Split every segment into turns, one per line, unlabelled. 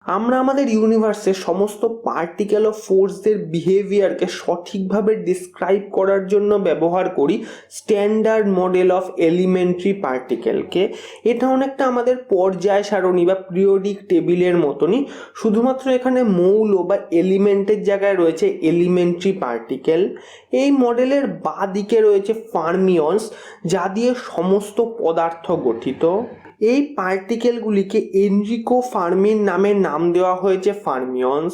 আমরা আমাদের ইউনিভার্সের সমস্ত পার্টিকেল ও ফোর্সদের বিহেভিয়ারকে সঠিকভাবে ডিসক্রাইব করার জন্য ব্যবহার করি স্ট্যান্ডার্ড মডেল অফ এলিমেন্টারি পার্টিকেলকে। এটা অনেকটা আমাদের পর্যায় সারণী বা পিরিয়ডিক টেবিলের মতনই, শুধুমাত্র এখানে মৌল বা এলিমেন্টের জায়গায় রয়েছে এলিমেন্টারি পার্টিকেল। এই মডেলের বাঁ দিকে রয়েছে ফার্মিয়ন্স, যা দিয়ে সমস্ত পদার্থ গঠিত। এই পার্টিকেলগুলিকে এনরিকো ফার্মির নামে নাম দেওয়া হয়েছে ফার্মিয়ন্স।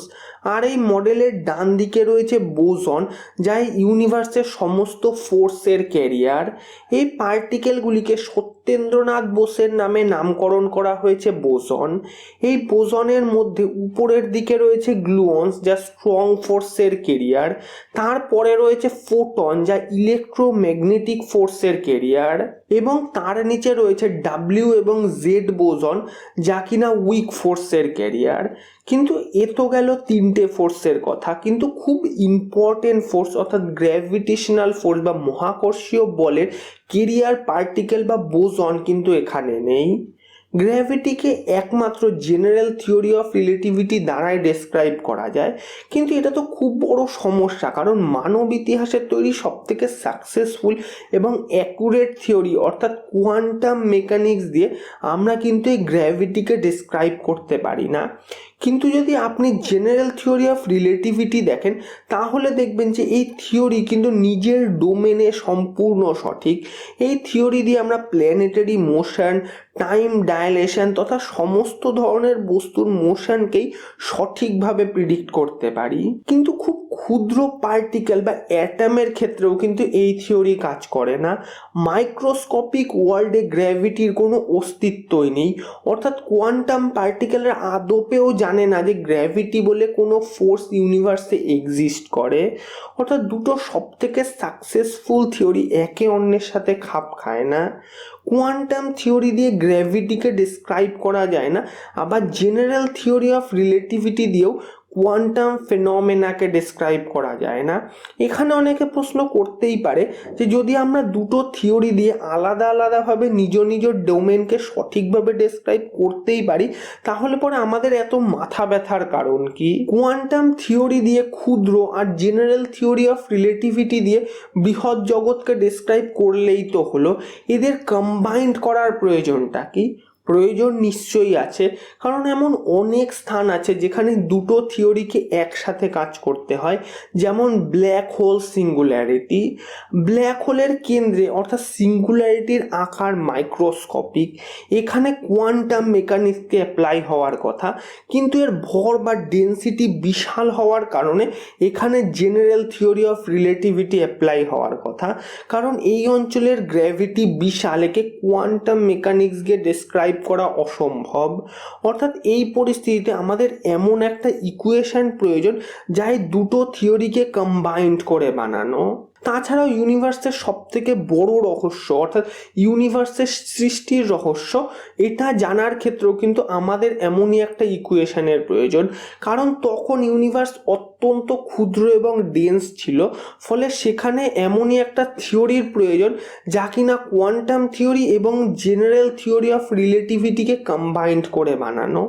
আর এই মডেলের ডান দিকে রয়েছে বোসন, যা ইউনিভার্সের সমস্ত ফোর্সের ক্যারিয়ার। এই পার্টিকেলগুলিকে সত্যেন্দ্রনাথ বোসের নামে নামকরণ করা হয়েছে বোসন। এই বোসনের মধ্যে উপরের দিকে রয়েছে গ্লুয়ন্স, যা স্ট্রং ফোর্সের ক্যারিয়ার। তারপরে রয়েছে ফোটন, যা ইলেকট্রোম্যাগনেটিক ফোর্সের ক্যারিয়ার, এবং তার নিচে রয়েছে ডাব্লিউ এবং জেড বোসন, যা কিনা উইক ফোর্সের ক্যারিয়ার। কিন্তু এ তো গেল তিনটে ফোর্সের কথা, কিন্তু খুব ইম্পর্টেন্ট ফোর্স অর্থাৎ গ্র্যাভিটেশনাল ফোর্স বা মহাকর্ষীয় বলের ক্যারিয়ার পার্টিকেল বা বোসন কিন্তু এখানে নেই। গ্র্যাভিটিকে একমাত্র জেনারেল থিওরি অফ রিলেটিভিটি দ্বারাই ডেসক্রাইব করা যায়, কিন্তু এটা তো খুব বড় সমস্যা, কারণ মানব ইতিহাসের তৈরি সবথেকে সাকসেসফুল এবং অ্যাকুরেট থিওরি অর্থাৎ কোয়ান্টাম মেকানিক্স দিয়ে আমরা কিন্তু এই গ্র্যাভিটিকে ডেসক্রাইব করতে পারি না। কিন্তু যদি আপনি জেনারেল থিওরি অফ রিলেটিভিটি দেখেন, তাহলে দেখবেন যে এই থিওরি কিন্তু নিজের ডোমেনে সম্পূর্ণ সঠিক। এই থিওরি দিয়ে আমরা প্ল্যানেটারি মোশন, টাইম ডাইলেশন তথা সমস্ত ধরনের বস্তুর মোশনকেই সঠিকভাবে প্রিডিক্ট করতে পারি। কিন্তু খুব ক্ষুদ্র পার্টিকেল বা অ্যাটমের ক্ষেত্রেও কিন্তু এই থিওরি কাজ করে না। মাইক্রোস্কোপিক ওয়ার্ল্ডে গ্র্যাভিটির কোনো অস্তিত্বই নেই, অর্থাৎ কোয়ান্টাম পার্টিকেলের আদপেও জানে না যে গ্র্যাভিটি বলে কোনো ফোর্স ইউনিভার্সে এক্সিস্ট করে। অর্থাৎ দুটো সবথেকে সাকসেসফুল থিওরি একে অন্যের সাথে খাপ খায় না। কোয়ান্টাম থিওরি দিয়ে গ্র্যাভিটিকে ডিসক্রাইব করা যায় না, আবার জেনারেল থিওরি অফ রিলেটিভিটি দিয়েও কোয়ান্টাম ফেনোমেনাকে ডিসক্রাইব করা যায় না। এখানে অনেকে প্রশ্ন করতেই পারে যে যদি আমরা দুটো থিওরি দিয়ে আলাদা আলাদাভাবে নিজ নিজ ডোমেনকে সঠিকভাবে ডিসক্রাইব করতেই পারি, তাহলে পরে আমাদের এত মাথা ব্যথার কারণ কি? কোয়ান্টাম থিওরি দিয়ে ক্ষুদ্র আর জেনারেল থিওরি অফ রিলেটিভিটি দিয়ে বৃহৎ জগৎকে ডিসক্রাইব করলেই তো হলো। এদের কম্বাইন্ড করার প্রয়োজনটা কি? প্রয়োজন নিশ্চয়ই আছে, কারণ এমন অনেক স্থান আছে যেখানে দুটো থিওরিকে একসাথে কাজ করতে হয়। যেমন ব্ল্যাক হোল সিঙ্গুলারিটি। ব্ল্যাক হোলের কেন্দ্রে অর্থাৎ সিঙ্গুলারিটির আকার মাইক্রোস্কোপিক, এখানে কোয়ান্টাম মেকানিক্সকে অ্যাপ্লাই হওয়ার কথা, কিন্তু এর ভর বা ডেন্সিটি বিশাল হওয়ার কারণে এখানে general theory of relativity apply হওয়ার কথা, কারণ এই অঞ্চলের গ্র্যাভিটি বিশাল, একে কোয়ান্টাম মেকানিক্সকে ডেসক্রাইব করা অসম্ভব। অর্থাৎ এই পরিস্থিতিতে আমাদের এমন একটা ইকুয়েশন প্রয়োজন যা এই দুটো থিওরিকে কম্বাইন্ড করে বানানো। তাছাড়াও ইউনিভার্সের সবথেকে বড় রহস্য অর্থাৎ ইউনিভার্সের সৃষ্টির রহস্য, এটা জানার ক্ষেত্রেও কিন্তু আমাদের এমনই একটা ইকুয়েশনের প্রয়োজন, কারণ তখন ইউনিভার্স অত্যন্ত ক্ষুদ্র এবং ডেন্স ছিল, ফলে সেখানে এমনই একটা থিওরির প্রয়োজন যা কিনা কোয়ান্টাম থিওরি এবং জেনারেল থিওরি অফ রিলেটিভিটিকে কম্বাইন্ড করে বানানো।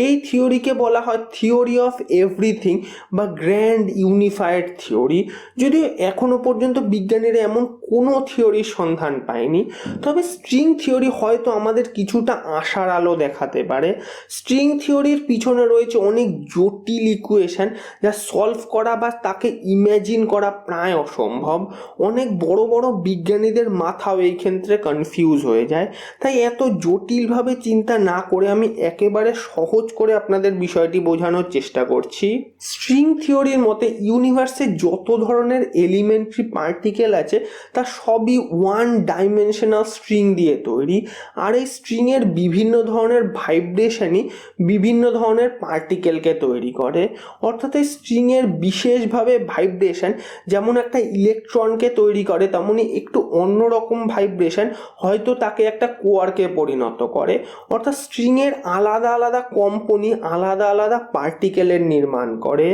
এই থিওরিকে বলা হয় থিওরি অফ এভরিথিং বা গ্র্যান্ড ইউনিফাইড থিওরি। যদিও এখনো পর্যন্ত বিজ্ঞানীরা এমন কোনো থিওরির সন্ধান পায়নি, তবে স্ট্রিং থিওরি হয়তো আমাদের কিছুটা আশার আলো দেখাতে পারে। স্ট্রিং থিওরির পিছনে রয়েছে অনেক জটিল ইকুয়েশন যা সলভ করা বা তাকে ইম্যাজিন করা প্রায় অসম্ভব। অনেক বড় বড় বিজ্ঞানীদের মাথাও এই ক্ষেত্রে কনফিউজ হয়ে যায়। তাই এত জটিলভাবে চিন্তা না করে আমি একেবারে সহজ করে আপনাদের বিষয়টি বোঝানোর চেষ্টা করছি। স্ট্রিং থিওরির মতে ইউনিভার্সে যত ধরনের এলিমেন্টারি পার্টিকেল আছে তা সবই ওয়ান ডাইমেনশনাল স্ট্রিং দিয়ে তৈরি, আর এই স্ট্রিংয়ের বিভিন্ন ধরনের ভাইব্রেশনই বিভিন্ন ধরনের পার্টিকেলকে তৈরি করে। অর্থাৎ এই স্ট্রিংয়ের বিশেষভাবে ভাইব্রেশন যেমন একটা ইলেকট্রনকে তৈরি করে, তেমনই একটু অন্যরকম ভাইব্রেশন হয়তো তাকে একটা কোয়ার্কে পরিণত করে। অর্থাৎ স্ট্রিংয়ের আলাদা আলাদা কম্পনি আলাদা আলাদা পার্টিকেলের নির্মাণ করে।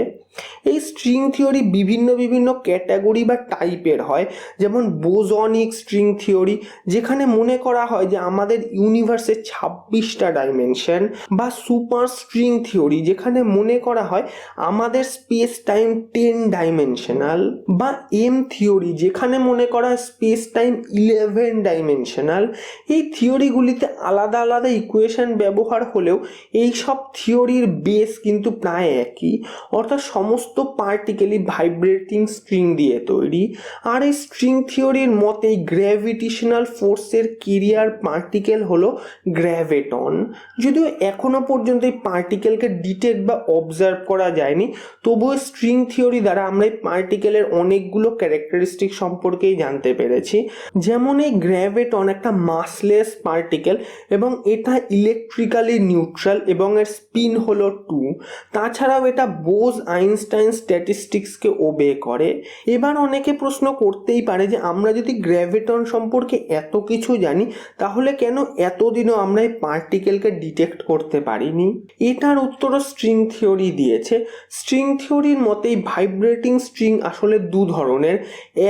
এই স্ট্রিং থিওরি বিভিন্ন বিভিন্ন ক্যাটাগরি বা টাইপের হয়, যেমন বোজনিক স্ট্রিং থিওরি, যেখানে মনে করা হয় যে আমাদের ইউনিভার্সে 26টা ডাইমেনশন, বা সুপার স্ট্রিং থিওরি, যেখানে মনে করা হয় আমাদের স্পেস টাইম 10 ডাইমেনশনাল, বা এম থিওরি, যেখানে মনে করা হয় স্পেস টাইম 11 ডাইমেনশনাল। এই থিওরিগুলিতে আলাদা আলাদা ইকুয়েশন ব্যবহার হলেও এই সব থিওরির বেস কিন্তু প্রায় একই, অর্থাৎ সমস্ত পার্টিকেলই ভাইব্রেটিং স্ট্রিং দিয়ে তৈরি। আর এই স্ট্রিং থিওরির মতে গ্র্যাভিটেশনাল ফোর্সের কেরিয়ার পার্টিকেল হলো গ্র্যাভিটন। যদিও এখনো পর্যন্ত এই পার্টিকেলকে ডিটেক্ট বা অবজার্ভ করা যায়নি, তবুও স্ট্রিং থিওরি দ্বারা আমরা এই পার্টিকেলের অনেকগুলো ক্যারেক্টারিস্টিক সম্পর্কেই জানতে পেরেছি। যেমন এই গ্র্যাভিটন একটা মাসলেস পার্টিকেল এবং এটা ইলেকট্রিক্যালি নিউট্রাল এবং এর স্পিন হলো 2। তাছাড়াও এটা বোস আইনস্টাইন স্ট্যাটিস্টিক্সকে ওবে করে। এবার অনেকে প্রশ্ন করতেই পারে যে আমরা যদি গ্র্যাভিটন সম্পর্কে এত কিছু জানি, তাহলে কেন এতদিনও আমরা এই পার্টিকেলকে ডিটেক্ট করতে পারিনি? এটার উত্তরও স্ট্রিং থিওরি দিয়েছে। স্ট্রিং থিওরির মতে ভাইব্রেটিং স্ট্রিং আসলে দু ধরনের,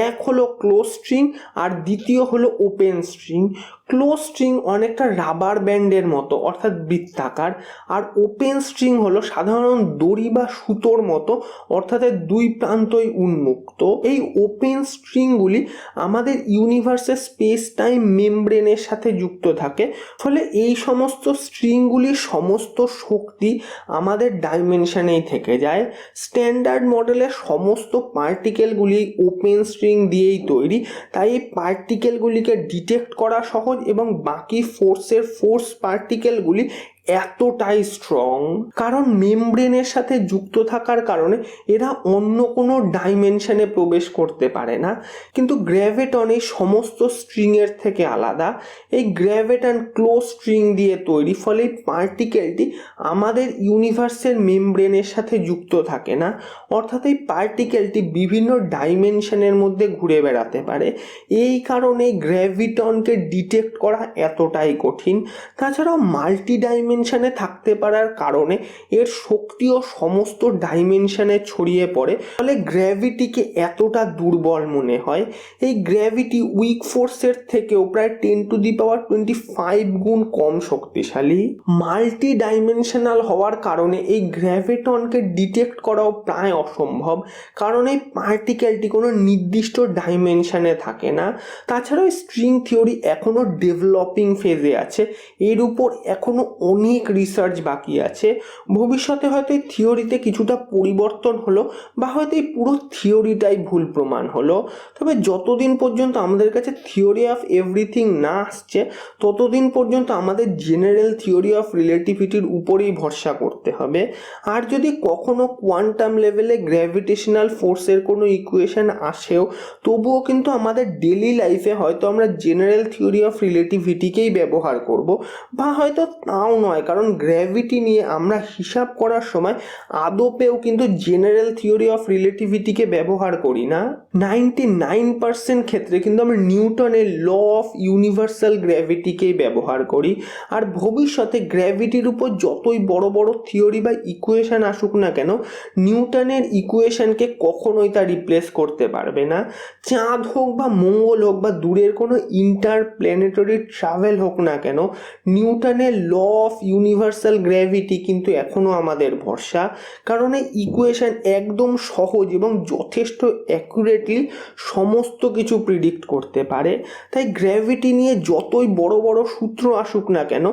এক হলো ক্লোজ স্ট্রিং আর দ্বিতীয় হলো ওপেন স্ট্রিং। ক্লোজ স্ট্রিং অনেকটা রাবার ব্যান্ডের মতো, অর্থাৎ বৃত্তাকার, আর ওপেন স্ট্রিং হলো সাধারণ দড়ি বা সুতোর মতো, অর্থাৎ দুই প্রান্তই উন্মুক্ত। এই ওপেন স্ট্রিংগুলি আমাদের ইউনিভার্সের স্পেস টাইম মেমব্রেনের সাথে যুক্ত থাকে, ফলে এই সমস্ত স্ট্রিংগুলির সমস্ত শক্তি আমাদের ডাইমেনশনেই থেকে যায়। স্ট্যান্ডার্ড মডেলের সমস্ত পার্টিকেলগুলি ওপেন স্ট্রিং দিয়েই তৈরি, তাই এই পার্টিকেলগুলিকে ডিটেক্ট করা সহজ এবং বাকি ফোর্সের ফোর্স পার্টিকেলগুলি এতটাই স্ট্রং, কারণ মেমব্রেনের সাথে যুক্ত থাকার কারণে এরা অন্য কোনো ডাইমেনশনে প্রবেশ করতে পারে না। কিন্তু গ্র্যাভিটন এই সমস্ত স্ট্রিংয়ের থেকে আলাদা। এই গ্র্যাভিটন ক্লোজ স্ট্রিং দিয়ে তৈরি, ফলে এই পার্টিকেলটি আমাদের ইউনিভার্সের মেমব্রেনের সাথে যুক্ত থাকে না, অর্থাৎ এই পার্টিকেলটি বিভিন্ন ডাইমেনশনের মধ্যে ঘুরে বেড়াতে পারে। এই কারণে গ্র্যাভিটনকে ডিটেক্ট করা এতটাই কঠিন। তাছাড়াও মাল্টি ডাইমেনশনে থাকতে পারার কারণে এর শক্তিও সমস্ত ডাইমেনশনে ছড়িয়ে পড়ে, ফলে গ্র্যাভিটিকে এতটা দুর্বল মনে হয়। এই গ্র্যাভিটি উইক ফোর্সের থেকেও প্রায় 10⁻25 গুণ কম শক্তিশালী। মাল্টি ডাইমেনশনাল হওয়ার কারণে এই গ্র্যাভিটনকে ডিটেক্ট করাও প্রায় অসম্ভব, কারণ এই পার্টিকেলটি কোনো নির্দিষ্ট ডাইমেনশনে থাকে না। তাছাড়াও স্ট্রিং থিওরি এখনো ডেভেলপিং ফেজে আছে, এর উপর এখনো অনেক রিসার্চ বাকি আছে। ভবিষ্যতে হয়তো এই থিওরিতে কিছুটা পরিবর্তন হলো, বা হয়তো এই পুরো থিওরিটাই ভুল প্রমাণ হলো। তবে যতদিন পর্যন্ত আমাদের কাছে থিওরি অফ এভরিথিং না আসছে, ততদিন পর্যন্ত আমাদের জেনারেল থিওরি অফ রিলেটিভিটির উপরেই ভরসা করতে হবে। আর যদি কখনো কোয়ান্টাম লেভেলে গ্র্যাভিটেশনাল ফোর্সের কোনো ইকুয়েশন আসেও, তবুও কিন্তু আমাদের ডেলি লাইফে হয়তো আমরা জেনারেল থিওরি অফ রিলেটিভিটিকেই ব্যবহার করব, বা হয়তো তাও নয়, কারণ গ্র্যাভিটি নিয়ে আমরা হিসাব করার সময় আদপেও কিন্তু জেনারেল থিওরি অফ রিলেটিভিটিকে ব্যবহার করি না। 99% ক্ষেত্রে কিন্তু আমরা নিউটনের ল অফ ইউনিভার্সাল গ্র্যাভিটিকেই ব্যবহার করি। আর ভবিষ্যতে গ্র্যাভিটির উপর যতই বড় বড় থিওরি বা ইকুয়েশন আসুক না কেন, নিউটনের ইকুয়েশনকে কখনোই তা রিপ্লেস করতে পারবে না। চাঁদ হোক বা মঙ্গল হোক বা দূরের কোনো ইন্টারপ্ল্যানেটরি ট্রাভেল হোক না কেন, নিউটনের ল অফ ইউনিভার্সাল গ্র্যাভিটি কিন্তু এখনো আমাদের ভরসা, কারণ এই ইকুয়েশন একদম সহজ এবং যথেষ্ট অ্যাকুরেটলি সমস্ত কিছু প্রিডিক্ট করতে পারে। তাই গ্র্যাভিটি নিয়ে যতই বড় বড় সূত্র আসুক না কেন,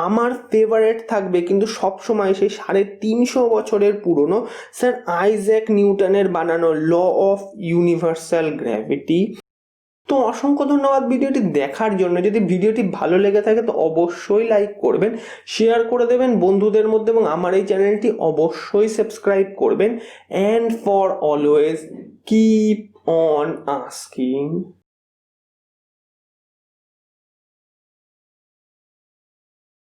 আমার ফেভারেট থাকবে কিন্তু সবসময় সেই 350 বছরের পুরনো স্যার আইজ্যাক নিউটনের বানানো ল অফ ইউনিভার্সাল গ্র্যাভিটি। তো অসংখ্য ধন্যবাদ ভিডিওটি দেখার জন্য। যদি ভিডিওটি ভালো লেগে থাকে তো অবশ্যই লাইক করবেন, শেয়ার করে দেবেন বন্ধুদের মধ্যে, এবং আমার এই চ্যানেলটি অবশ্যই সাবস্ক্রাইব করবেন। And for always keep on asking.